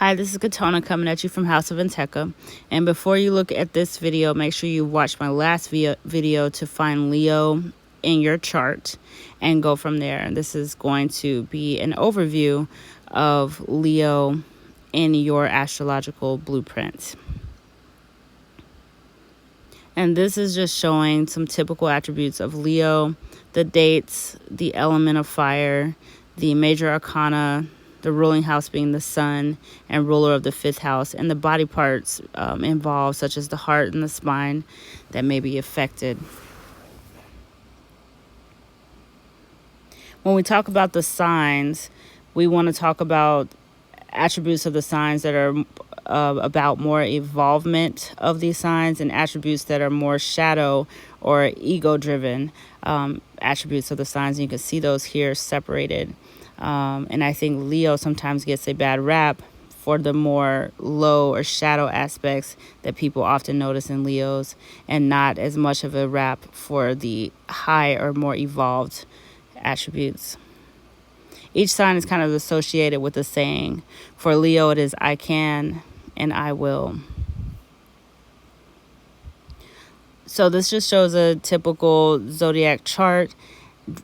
Hi, this is Katona coming at you from House of NteKKah. And before you look at this video, make sure you watch my last video to find Leo in your chart and go from there. And this is going to be an overview of Leo in your astrological blueprint. And this is just showing some typical attributes of Leo, the dates, the element of fire, the major arcana, the ruling house being the sun and ruler of the 5th house, and the body parts involved, such as the heart and the spine, that may be affected. When we talk about the signs, we want to talk about attributes of the signs that are about more evolvement of these signs, and attributes that are more shadow or ego-driven attributes of the signs. And you can see those here separated. And I think Leo sometimes gets a bad rap for the more low or shadow aspects that people often notice in Leos, and not as much of a rap for the high or more evolved attributes. Each sign is kind of associated with a saying. For Leo, it is I can and I will. So this just shows a typical zodiac chart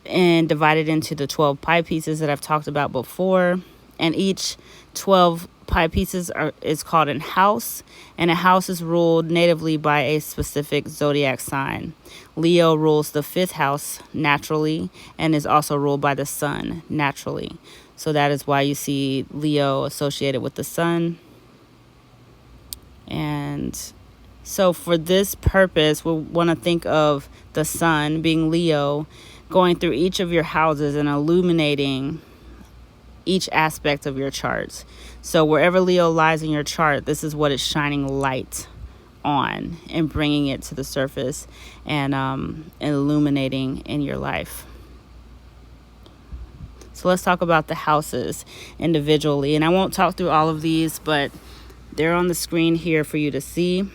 and divided into the 12 pie pieces that I've talked about before. And each 12 pie pieces is called a house, and a house is ruled natively by a specific zodiac sign. Leo rules the 5th house naturally and is also ruled by the sun naturally. So that is why you see Leo associated with the sun. And so for this purpose, we want to think of the sun being Leo, going through each of your houses and illuminating each aspect of your charts. So wherever Leo lies in your chart, this is what it's shining light on and bringing it to the surface and illuminating in your life. So let's talk about the houses individually. And I won't talk through all of these, but they're on the screen here for you to see.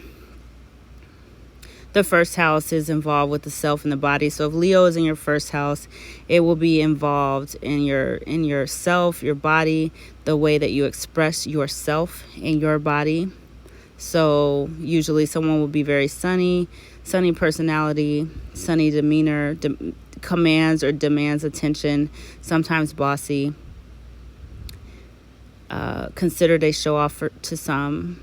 The 1st house is involved with the self and the body. So if Leo is in your 1st house, it will be involved in your self, your body, the way that you express yourself in your body. So usually someone will be very sunny personality, sunny demeanor, commands or demands attention, sometimes bossy, considered a show off to some.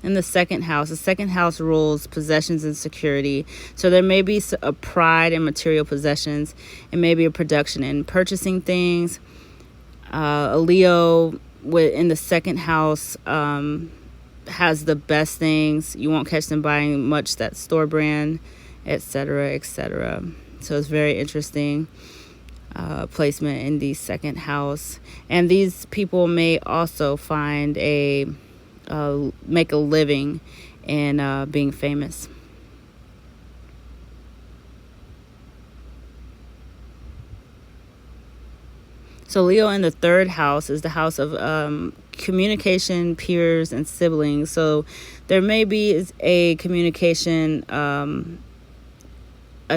In the 2nd house rules possessions and security. So there may be a pride in material possessions, and maybe a production in purchasing things. A Leo in the 2nd house has the best things. You won't catch them buying much that store brand, etc., etc. So it's very interesting placement in the 2nd house. And these people may also find make a living in being famous. So Leo in the 3rd house is the house of communication, peers, and siblings. So there may be a communication, a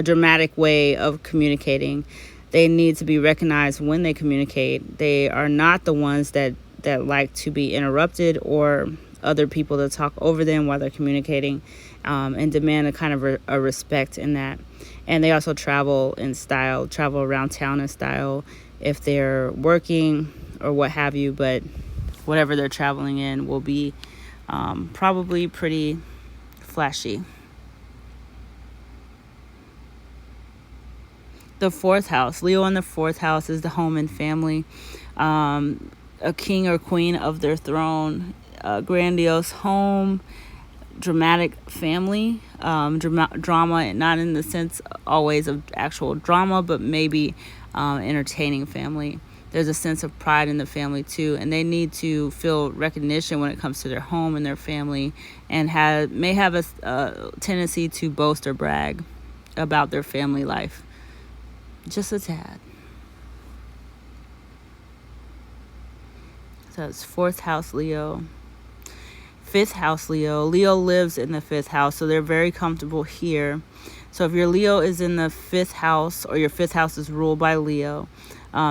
dramatic way of communicating. They need to be recognized when they communicate. They are not the ones that like to be interrupted or other people to talk over them while they're communicating, and demand a kind of a respect in that. And they also travel around town in style if they're working or what have you, but whatever they're traveling in will be probably pretty flashy. The 4th house, Leo in the 4th house is the home and family. A king or queen of their throne, grandiose home, dramatic family, drama, not in the sense always of actual drama, but maybe entertaining family. There's a sense of pride in the family too, and they need to feel recognition when it comes to their home and their family, and may have a tendency to boast or brag about their family life, just a tad. So it's 4th house Leo. 5th house Leo. Leo lives in the 5th house, so they're very comfortable here. So if your Leo is in the 5th house, or your 5th house is ruled by Leo,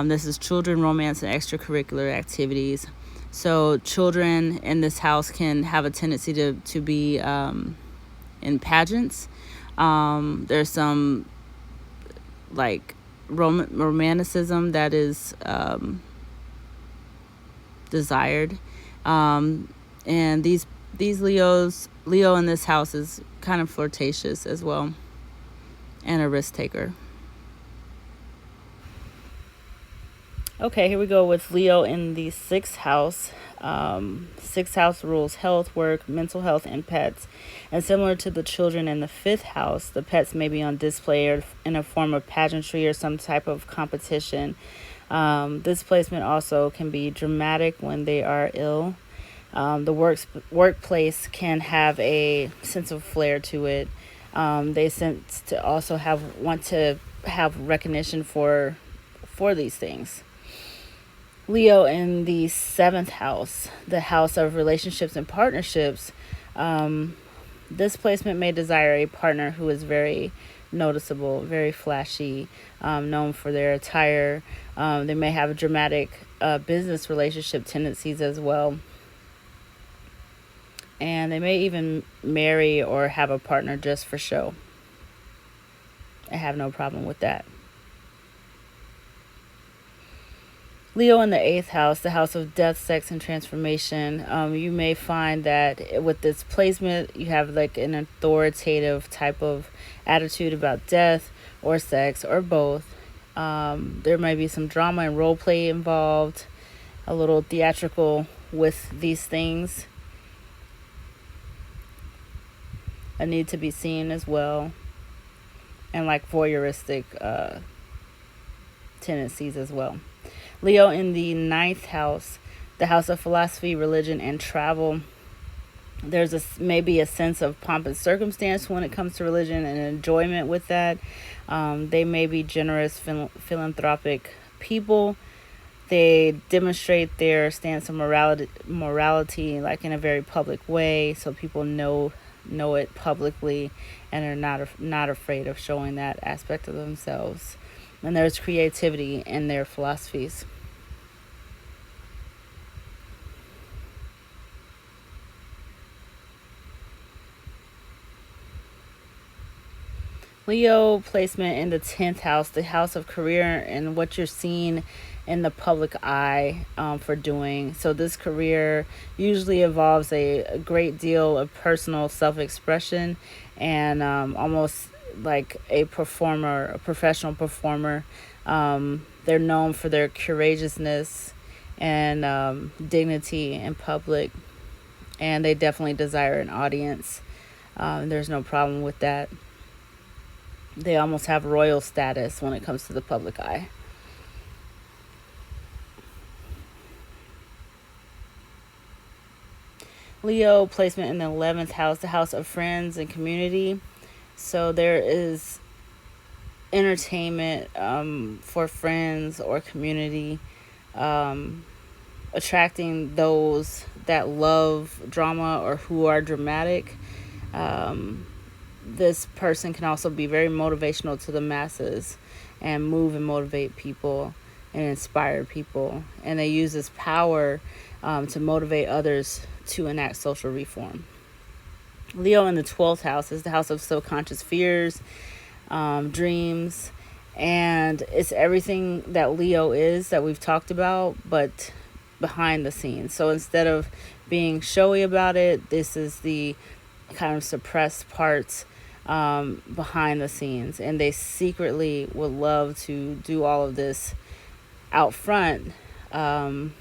this is children, romance, and extracurricular activities. So children in this house can have a tendency to be in pageants. There's some like romanticism that is desired, and these Leo in this house is kind of flirtatious as well, and a risk taker. Okay, here we go with Leo in the 6th house. 6th house rules health, work, mental health, and pets. And similar to the children in the 5th house, the pets may be on display or in a form of pageantry or some type of competition. This placement also can be dramatic when they are ill. The workplace can have a sense of flair to it. They sense to also want to have recognition for these things. Leo in the 7th house, the house of relationships and partnerships. This placement may desire a partner who is very noticeable, very flashy, known for their attire. They may have dramatic business relationship tendencies as well. And they may even marry or have a partner just for show. I have no problem with that. Leo in the 8th house, the house of death, sex, and transformation. You may find that with this placement, you have like an authoritative type of attitude about death or sex or both. There may be some drama and role play involved, a little theatrical with these things. A need to be seen as well, and like voyeuristic tendencies as well. Leo in the 9th house, the house of philosophy, religion, and travel. There's maybe a sense of pomp and circumstance when it comes to religion and enjoyment with that. They may be generous, philanthropic people. They demonstrate their stance of morality like in a very public way, so people know it publicly and are not afraid of showing that aspect of themselves. And there's creativity in their philosophies. Leo placement in the 10th house, the house of career and what you're seeing in the public eye for doing. So this career usually involves a great deal of personal self-expression and almost like a professional performer. They're known for their courageousness and dignity in public, and they definitely desire an audience. There's no problem with that. They almost have royal status when it comes to the public eye. Leo placement in the 11th house, the house of friends and community. So there is entertainment for friends or community, attracting those that love drama or who are dramatic. This person can also be very motivational to the masses and move and motivate people and inspire people. And they use this power to motivate others to enact social reform. Leo in the 12th house is the house of subconscious fears, dreams, and it's everything that Leo is that we've talked about, but behind the scenes. So instead of being showy about it, this is the kind of suppressed parts behind the scenes, and they secretly would love to do all of this out front and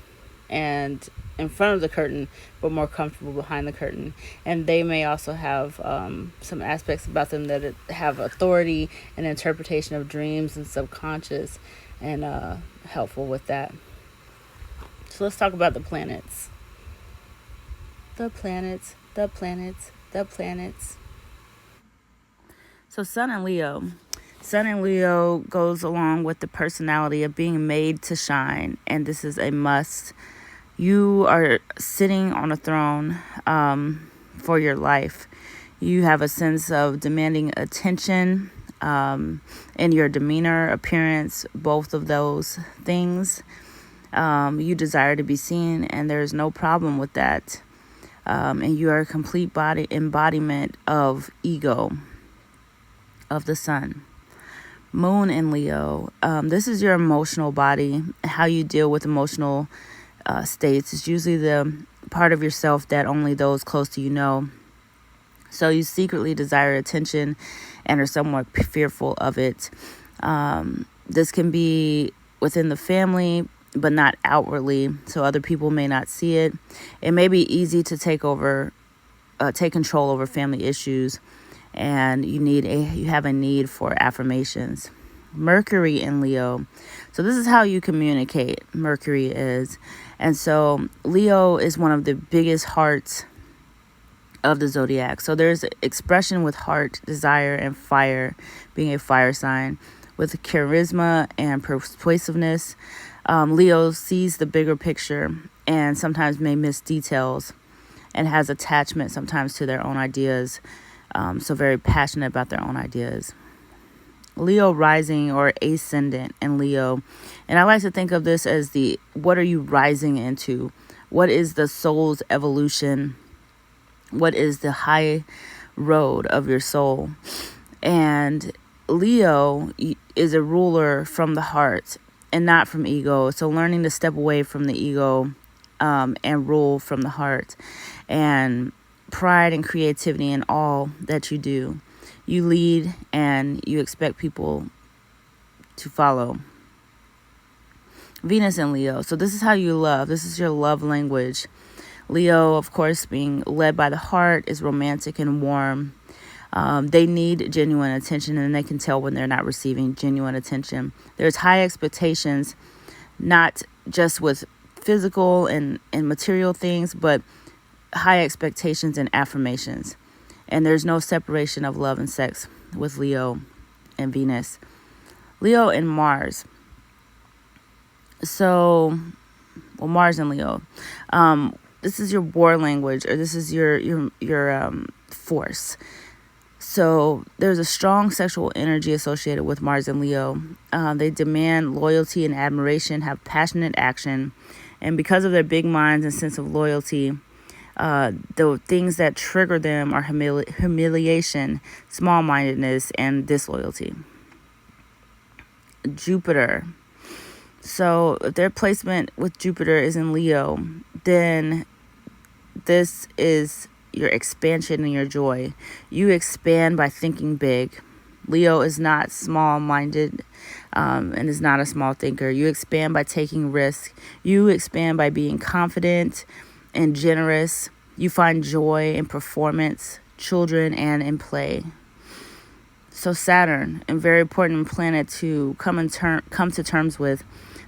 in front of the curtain, but more comfortable behind the curtain. And they may also have some aspects about them that have authority and interpretation of dreams and subconscious, and helpful with that. So let's talk about the planets. The planets. So Sun in Leo goes along with the personality of being made to shine, and this is a must. You are sitting on a throne for your life. You have a sense of demanding attention in your demeanor, appearance, both of those things. You desire to be seen, and there's no problem with that. And you are a complete body embodiment of ego, of the sun. Moon in Leo. This is your emotional body, how you deal with emotional states. It's usually the part of yourself that only those close to you know. So you secretly desire attention and are somewhat fearful of it. This can be within the family, but not outwardly, so other people may not see it. It may be easy to take control over family issues, and you have a need for affirmations. Mercury in Leo. So this is how you communicate. Mercury is. And so Leo is one of the biggest hearts of the zodiac. So there's expression with heart, desire, and fire, being a fire sign, with charisma and persuasiveness. Leo sees the bigger picture and sometimes may miss details, and has attachment sometimes to their own ideas. So very passionate about their own ideas. Leo rising or ascendant in Leo. And I like to think of this as what are you rising into? What is the soul's evolution? What is the high road of your soul? And Leo is a ruler from the heart and not from ego. So learning to step away from the ego and rule from the heart. And pride and creativity in all that you do. You lead and you expect people to follow. Venus in Leo. So this is how you love. This is your love language. Leo, of course, being led by the heart, is romantic and warm. They need genuine attention, and they can tell when they're not receiving genuine attention. There's high expectations, not just with physical and material things, but high expectations and affirmations. And there's no separation of love and sex with Leo and Venus. Leo and Mars. So, Mars and Leo. This is your war language, or this is your force. So there's a strong sexual energy associated with Mars and Leo. They demand loyalty and admiration, have passionate action, and because of their big minds and sense of loyalty, the things that trigger them are humiliation, small-mindedness, and disloyalty. Jupiter. So if their placement with Jupiter is in Leo, then this is your expansion and your joy. You expand by thinking big. Leo is not small-minded and is not a small thinker. You expand by taking risks. You expand by being confident and generous. You find joy in performance, children, and in play. So Saturn, a very important planet to come to terms with.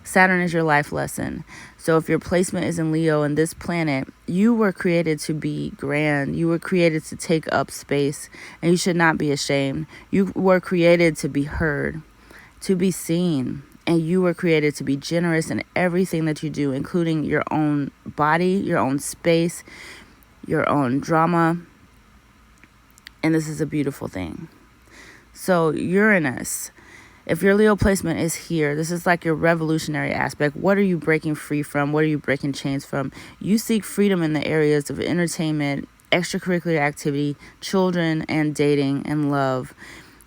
Saturn is your life lesson. So if your placement is in Leo and this planet, you were created to be grand. You were created to take up space, and you should not be ashamed. You were created to be heard, to be seen, and you were created to be generous in everything that you do, including your own body, your own space, your own drama. And this is a beautiful thing. So Uranus. If your Leo placement is here, this is like your revolutionary aspect. What are you breaking free from? What are you breaking chains from? You seek freedom in the areas of entertainment, extracurricular activity, children, and dating and love.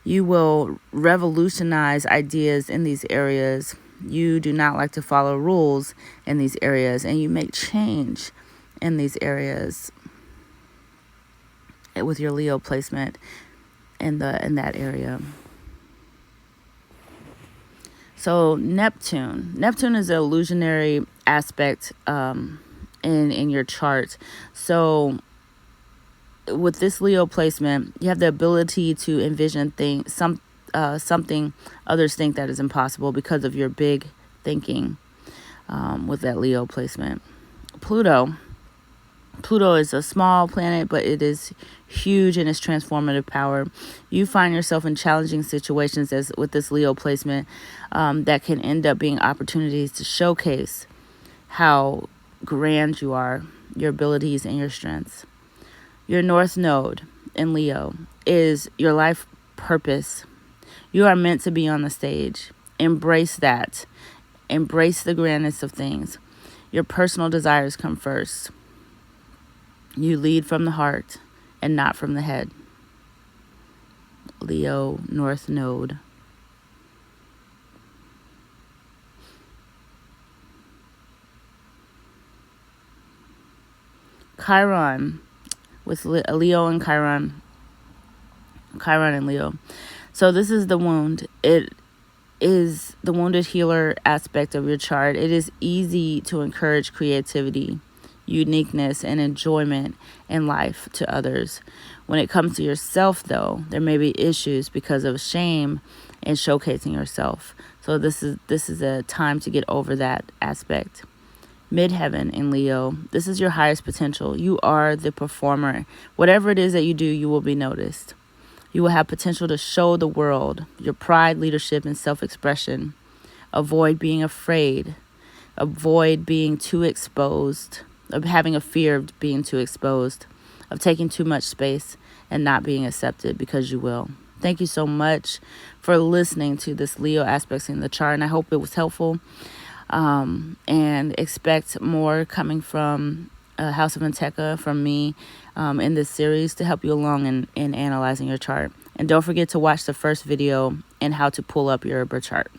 You will revolutionize ideas in these areas. You do not like to follow rules in these areas, and you make change in these areas with your Leo placement in that area. So Neptune is an illusionary aspect in your chart. So with this Leo placement, you have the ability to envision something others think that is impossible because of your big thinking with that Leo placement. Pluto is a small planet, but it is huge in its transformative power. You find yourself in challenging situations with this Leo placement that can end up being opportunities to showcase how grand you are, your abilities and your strengths. Your North Node in Leo is your life purpose, You are meant to be on the stage. Embrace that. Embrace the grandness of things. Your personal desires come first. You lead from the heart and not from the head. Leo, North Node. Chiron, with Leo and Chiron. Chiron and Leo. So this is the wound. It is the wounded healer aspect of your chart. It is easy to encourage creativity, uniqueness, and enjoyment in life to others. When it comes to yourself, though, there may be issues because of shame in showcasing yourself. So this is a time to get over that aspect. Midheaven in Leo, this is your highest potential. You are the performer. Whatever it is that you do, you will be noticed. You will have potential to show the world your pride, leadership, and self-expression. Avoid being afraid. Avoid being too exposed, of having a fear of being too exposed, of taking too much space and not being accepted, because you will. Thank you so much for listening to this Leo aspects in the chart, and I hope it was helpful. And expect more coming from House of NteKKah from me in this series to help you along in analyzing your chart. And don't forget to watch the first video and how to pull up your birth chart.